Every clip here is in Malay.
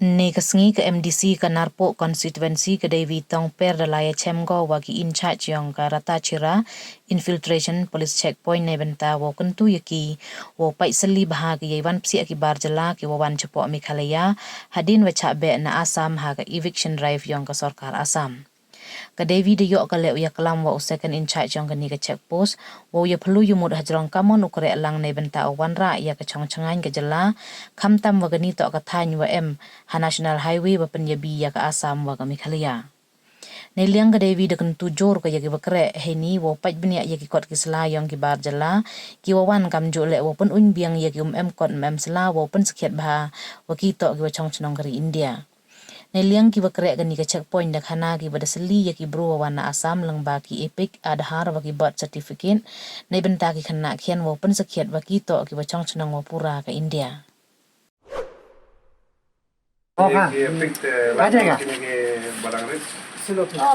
Ni kesengi ke MDC ke Narpok konstituensi ke Deiwi Tongper dalai cemgo wagi in charge yang ke Ratacherra infiltration police checkpoint ne benta wo kyntu yaki wo pai sylli bahagi yewan psi akibar jylla ki wawan cepok Meghalaya hadin wecak be na Assam ha ke eviction drive yang ke Sarkar Assam. Ke Deiwi de yok ke lek ya kelam wa second in charge yang ke ni ke check post wo ya perlu yumud hajrong kamon ukure elang ne benta wan ra ya ke chong-chongan ke jylla kamtam wa gani tok ke thany wa ha national highway wa penyabi ya ke Assam wa ke Meghalaya. Nei liang ke Deiwi de kyntu jor ke ya ke bakre heni wo paj benia ya ke kot ke sela yang ke bar jylla ki wawan kam jo lek wo pen un biang ya ke kot sela wo pen sekiat bah wa ki tok ke wa chong-chonong kari India. Nei liang ki bakre ke ni ke checkpoint dak hana ki bada seli ya ki bro wana Assam lang ba ki epic adhar wa ki birth certificate nei benta ki khana khian wo pen sekiat wa ki tok ki wa chong-chonong wa pura ke India. Oh, kan? Ada nggak? Oh,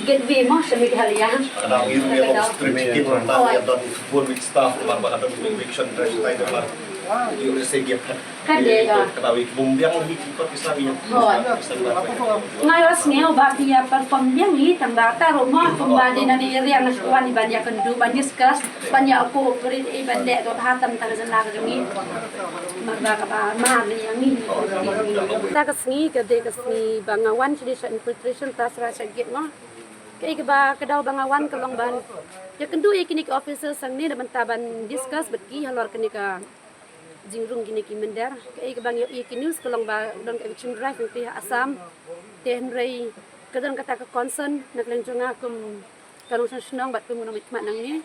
get we must make Meghalaya. Kadang itu yang streaming orang yang don full week staff orang bahkan eviction drive lain orang you say get Kan dia ya. Kadang bumbiang lagi ikut bisa biar. Ngai rasnya obat dia perform dia ni tambah rumah kembali nanti area nasional banyak kendu banyak discuss banyak aku beri banyak tu hatam tak jenak kami. Marba kapa mahal yang ni. Tak kesini kedai kesini bangawan jadi infiltration tas rasa get mah. Kaya ba kadaw bangawan kalong ban ya kendu kini ke officer sang ni dapat taban discuss betki halor kini ka jingrung kini ki mender kaya bang ki news kalong ba don eviction drive ng pihak Assam tenrei kadang kata ke concern nak lenjonga kum kalong senang bat pemunam ikmat nang ni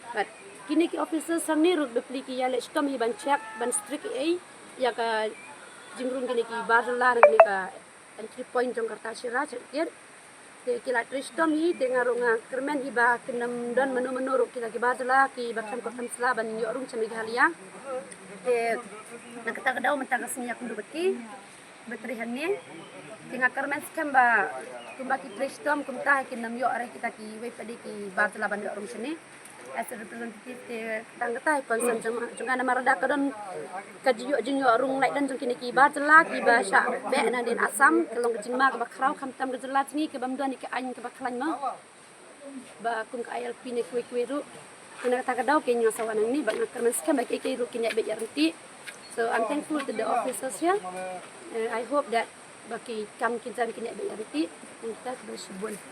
bat kini ki officer sang ni rut bepli ki ya lek stom hi ban check ban strict ya ka jingrung kini ki barlar ni ka entry point jong Ratacherra cekir kila tristom hi tengarunga kermen hiba kenam don menu kila kibar jylla ki bakam kotam sela ban yorung Meghalaya nak kata kedau mentang senyak ndu beki betrihan ni tinga kermen skam ba kumbaki tristom kumta kinam yo are kita ki we padi ki bar jylla ban yorung sini as a representative tanggatai concern jong ana marada kadon kajiyo jing yorung lai dan jong kini ki bar jylla ki ba sha be na din Assam kelong jingma ka bakrau kamtam ke jylla ni ke bamduan ke ain ke baklan ma ba kum ka ILP ni kwe ru kena kata kadau ke nyo sawan ni ba kermen skam ba ke ru kinya be yarti so I'm thankful to the officers here I hope that baki kam kinsan kinya be yarti kita bersibun